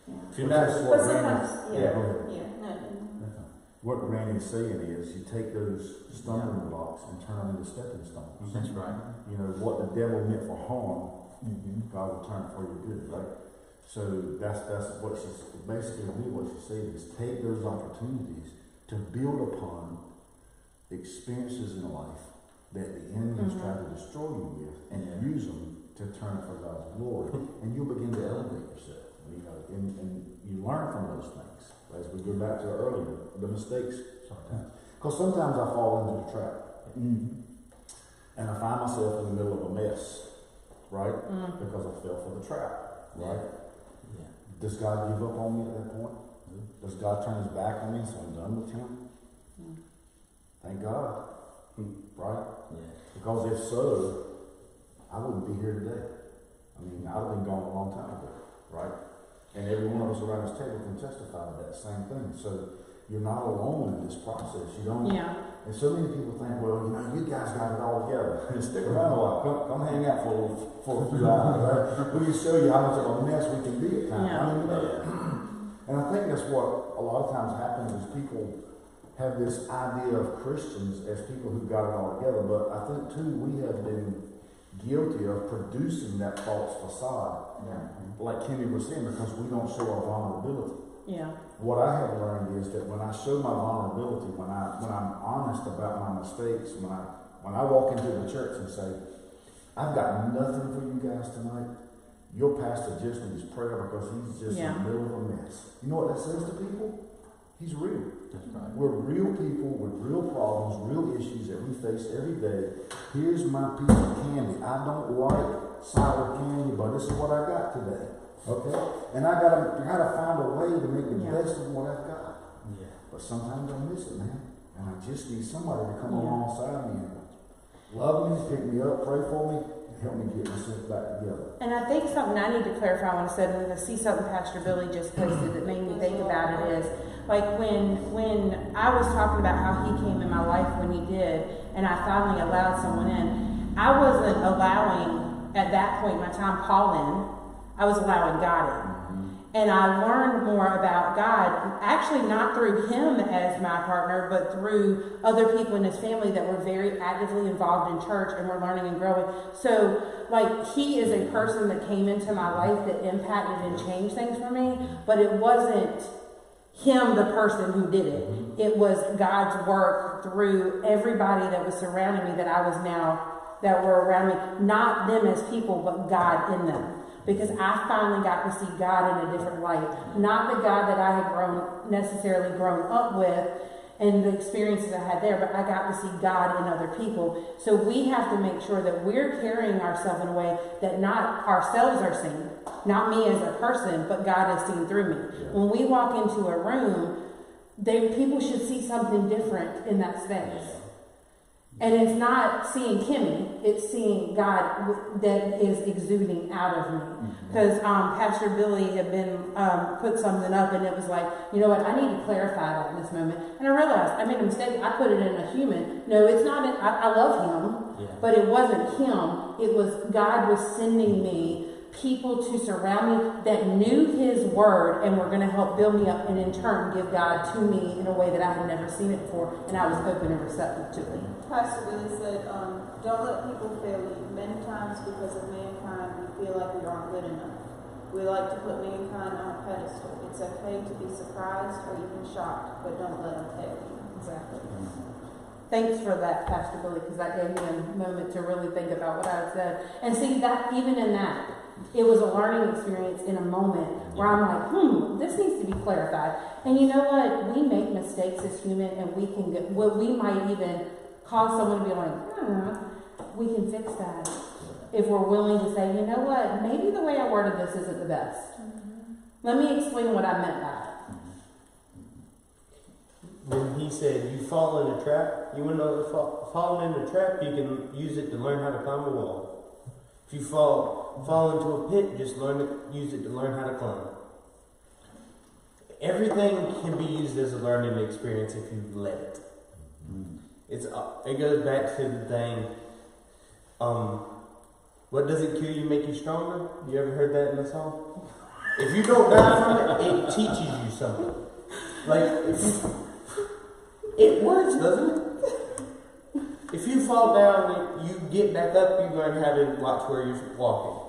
Yeah. If you're not, But sometimes, Yeah, yeah. go ahead. Yeah. No. What Granny's saying is you take those stumbling blocks and turn them into stepping stones. That's right. You know, what the devil meant for harm, Mm-hmm. God will turn it for your good, right? So that's what she's basically what she's saying is take those opportunities to build upon experiences in life that the enemy has tried to destroy you with and use them to turn it for God's glory. And you'll begin to elevate yourself. You know, and you learn from those things. As we go back to earlier, the mistakes sometimes. Because sometimes I fall into the trap. And I find myself in the middle of a mess, right? Because I fell for the trap, right? Yeah. Does God give up on me at that point? Does God turn his back on me so I'm done with him? Thank God. Right? Yeah. Because if so, I wouldn't be here today. I mean, I'd have been gone a long time ago, right? And every one of us around this table can testify to that same thing. So you're not alone in this process. You don't. Yeah. And so many people think, well, you know, you guys got it all together. Stick around a while. Come hang out for a few hours. Right? We can show you how much of a mess we can be at times. Yeah. I mean, you know, and I think that's what a lot of times happens is people have this idea of Christians as people who got it all together. But I think too we have been guilty of producing that false facade, like Kimmy was saying, because we don't show our vulnerability. Yeah. What I have learned is that when I show my vulnerability, when I'm honest about my mistakes, when I walk into the church and say, I've got nothing for you guys tonight, your pastor just needs prayer because he's just in the middle of a mess. You know what that says to people? He's real. That's right. We're real people with real problems, real issues that we face every day. Here's my piece of candy. I don't like sour candy, but this is what I got today. Okay? And I gotta find a way to make the best of what I've got. Yeah. But sometimes I miss it, man. And I just need somebody to come alongside me and love me, pick me up, pray for me, and help me get myself back together. And I think something I need to clarify when I said, and I see something Pastor Billy just posted that made me think about it is, like when I was talking about how he came in my life when he did, and I finally allowed someone in, I wasn't allowing, at that point in my time, Paul in. I was allowing God in. And I learned more about God, actually not through him as my partner, but through other people in his family that were very actively involved in church and were learning and growing. So, like, he is a person that came into my life that impacted and changed things for me, but it wasn't him, the person who did it. It was God's work through everybody that was surrounding me that were around me. Not them as people, but God in them. Because I finally got to see God in a different light. Not the God that I had necessarily grown up with and the experiences I had there, but I got to see God in other people. So we have to make sure that we're carrying ourselves in a way that not ourselves are seen, not me as a person, but God is seen through me. When we walk into a room, people should see something different in that space. And it's not seeing Kimmy, it's seeing God that is exuding out of me. Because Pastor Billy had been put something up, and it was like, you know what, I need to clarify that in this moment. And I realized I made a mistake. I put it in a human. No, it's not. I love him, but it wasn't him. It was God was sending me people to surround me that knew His word and were going to help build me up, and in turn give God to me in a way that I had never seen it before, and I was open and receptive to it. Pastor Billy said, don't let people fail you. Many times because of mankind, we feel like we aren't good enough. We like to put mankind on a pedestal. It's okay to be surprised or even shocked, but don't let them fail you. Exactly. Thanks for that, Pastor Billy, because that gave me a moment to really think about what I had said. And see, that even in that, it was a learning experience in a moment where I'm like, this needs to be clarified. And you know what? We make mistakes as human, and we can get, we might even cause someone to be like, we can fix that if we're willing to say, you know what? Maybe the way I worded this isn't the best. Let me explain what I meant by it. When he said, you fall in a trap, you want to know falling in a trap, you can use it to learn how to climb a wall. If you fall into a pit, just use it to learn how to climb. Everything can be used as a learning experience if you let it. It goes back to the thing, what doesn't kill you make you stronger? You ever heard that in the song? If you don't die from it, it teaches you something. Like, it works, doesn't it? If you fall down, you get back up, you learn how to watch where you're walking.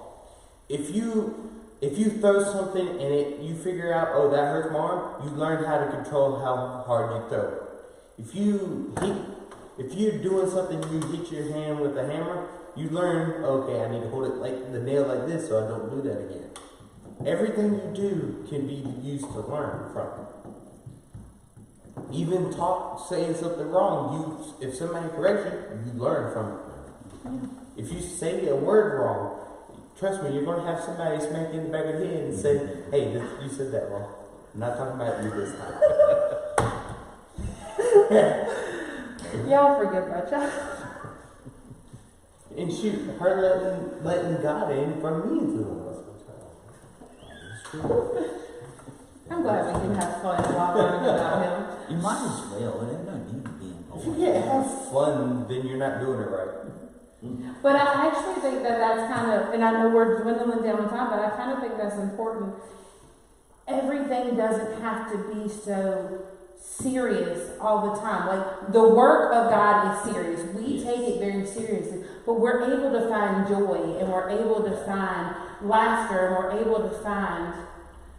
If you throw something and you figure out, oh, that hurts my arm, you learn how to control how hard you throw it. If you're doing something, you hit your hand with a hammer, you learn, okay, I need to hold it like the nail like this so I don't do that again. Everything you do can be used to learn from it. Even saying something wrong, if somebody corrects you, you learn from it. If you say a word wrong, trust me, you're going to have somebody smack you in the back of the head and say, hey, you said that wrong. I'm not talking about you this time. Y'all forgive my child. And shoot, her letting God in from me into the world. I'm glad we can have fun while learning about Him. You might as well. It doesn't need to be If you important. can't have fun, then you're not doing it right. But I actually think that that's kind of, and I know we're dwindling down time, but I kind of think that's important. Everything doesn't have to be so serious all the time. Like, the work of God is serious. We take it very seriously, but we're able to find joy, and we're able to find laughter, and we're able to find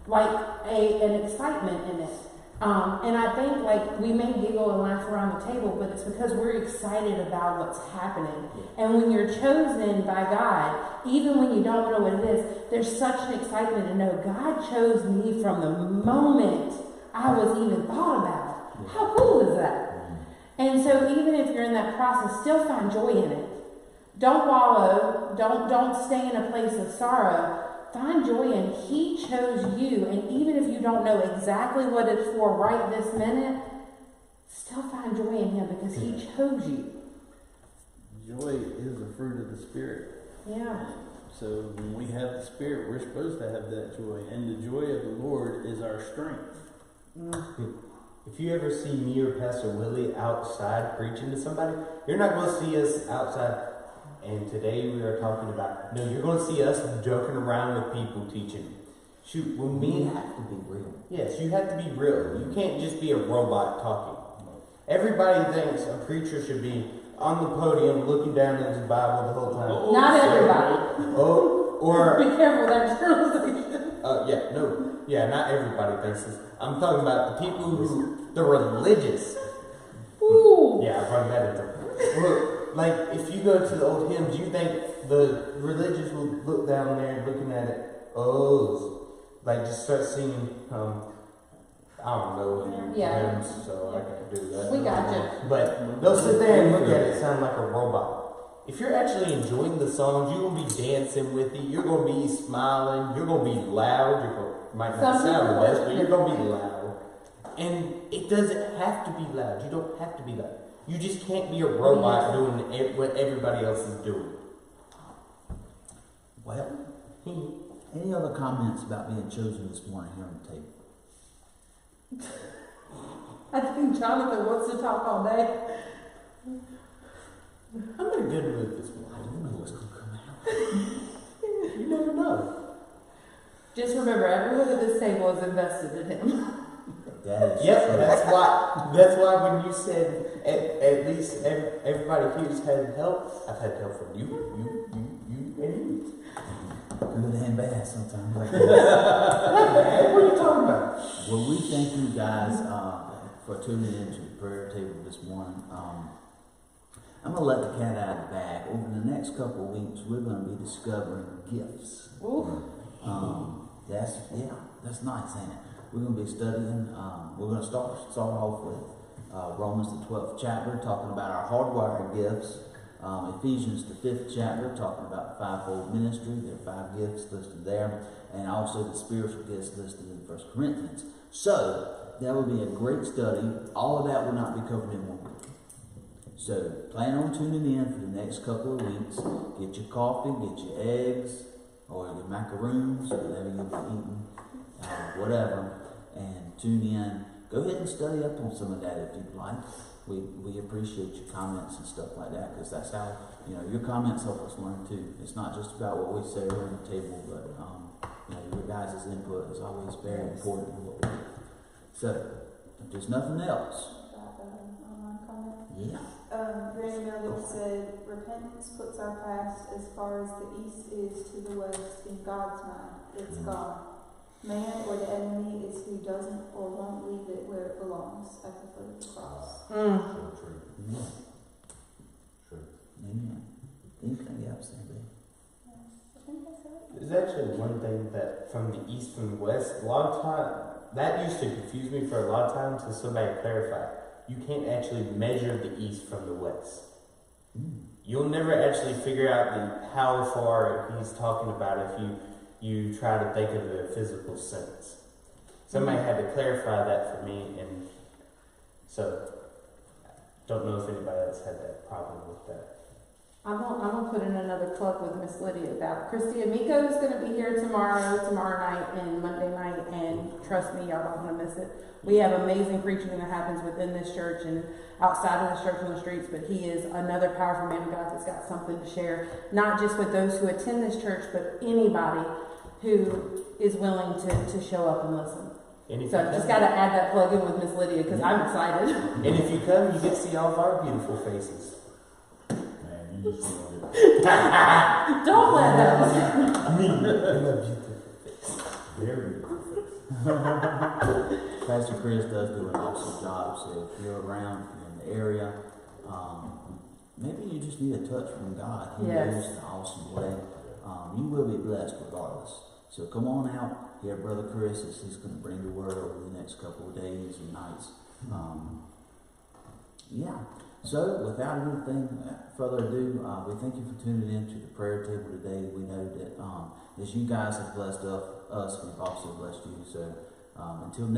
an excitement in it. And I think we may giggle and laugh around the table, but it's because we're excited about what's happening. And when you're chosen by God, even when you don't know what it is, there's such an excitement to know God chose me from the moment I was even thought about. How cool is that? And so even if you're in that process, still find joy in it. Don't wallow. Don't stay in a place of sorrow. Find joy in He chose you, and even if you don't know exactly what it's for right this minute, still find joy in Him because He chose you. Joy is a fruit of the Spirit. Yeah. So when we have the Spirit, we're supposed to have that joy. And the joy of the Lord is our strength. If you ever see me or Pastor Willie outside preaching to somebody, you're not going to see us outside. And today we are talking about, no, you're going to see us joking around with people teaching. Shoot, when We me, have to be real. yes, you have to be real. You can't just be a robot talking. Everybody thinks a preacher should be on the podium looking down at his Bible the whole time. Not everybody. Or Be careful, that's generalization. not everybody thinks this. I'm talking about the people the religious. Ooh. Yeah, I brought that into. Look, like if you go to the old hymns, you think the religious will look down there looking at it. Oh, like just start singing. I don't know any Yeah. hymns, so I can't do that. We got you. But they'll sit there and look at it sound like a robot. If you're actually enjoying the songs, you're gonna be dancing with it. You're gonna be smiling. You're gonna be loud. Might not Some sound the people best, like but it. you're gonna be loud. And it doesn't have to be loud. You don't have to be loud. You just can't be a robot doing what everybody else is doing. Well, any other comments about being chosen this morning here on the table? I think Jonathan wants to talk all day. I'm in a good mood this I morning. don't know what's going to come out. You never know. Just remember, everyone at this table is invested in him. That is Yep, true. that's why when you said at least everybody here's had help, I've had help from you, and you. Good and bad sometimes. What are you talking about? Well, we thank you guys for tuning in to the prayer table this morning. I'm going to let the cat out of the bag. Over the next couple of weeks, we're going to be discovering gifts. Ooh. That's nice, ain't it? We're going to be studying, we're going to start off with Romans the 12th chapter, talking about our hardwired gifts. Ephesians the 5th chapter, talking about the fivefold ministry. There are 5 gifts listed there, and also the spiritual gifts listed in 1 Corinthians. So, that will be a great study. All of that will not be covered in one week. So, plan on tuning in for the next couple of weeks. Get your coffee, get your eggs, or your macaroons, whatever you'll be eating, whatever, and tune in. Go ahead and study up on some of that if you'd like. We appreciate your comments and stuff like that, because that's how, your comments help us learn too. It's not just about what we say around the table, but your guys' input is always very important in what we do. So, if there's nothing else, Online comment. yeah. Randy Miller said, repentance puts our past as far as the east is to the west. In God's mind, it's gone. Man or the enemy is who doesn't or won't leave it where it belongs, at the foot of the cross. So true. Amen. True. Amen. Anything else, anybody? I think that's it. There's actually one thing that from the east from the west, a lot of time that used to confuse me for a lot of times until somebody clarified. You can't actually measure the east from the west. You'll never actually figure out how far he's talking about if you try to think of a physical sense. Somebody had to clarify that for me, and so don't know if anybody else had that problem with that. I'm gonna put in another plug with Miss Lydia about Christy Amico is gonna be here tomorrow night, and Monday night, and trust me, y'all don't wanna miss it. We have amazing preaching that happens within this church and outside of this church on the streets, but he is another powerful man of God that's got something to share, not just with those who attend this church, but anybody who is willing to show up and listen. And if So you just come- gotta add that plug in with Miss Lydia, because I'm excited. And if you come, you get to see all of our beautiful faces. Man, you just know it. Don't let that. I mean, beautiful face. Very good. Pastor Chris does do an awesome job, so if you're around, if you're in the area, maybe you just need a touch from God. He Yes. moves in an awesome way. You will be blessed regardless. So come on out, hear Brother Chris as he's going to bring the word over the next couple of days and nights. So without anything further ado, we thank you for tuning in to the prayer table today. We know that as you guys have blessed us, we've also blessed you. So until next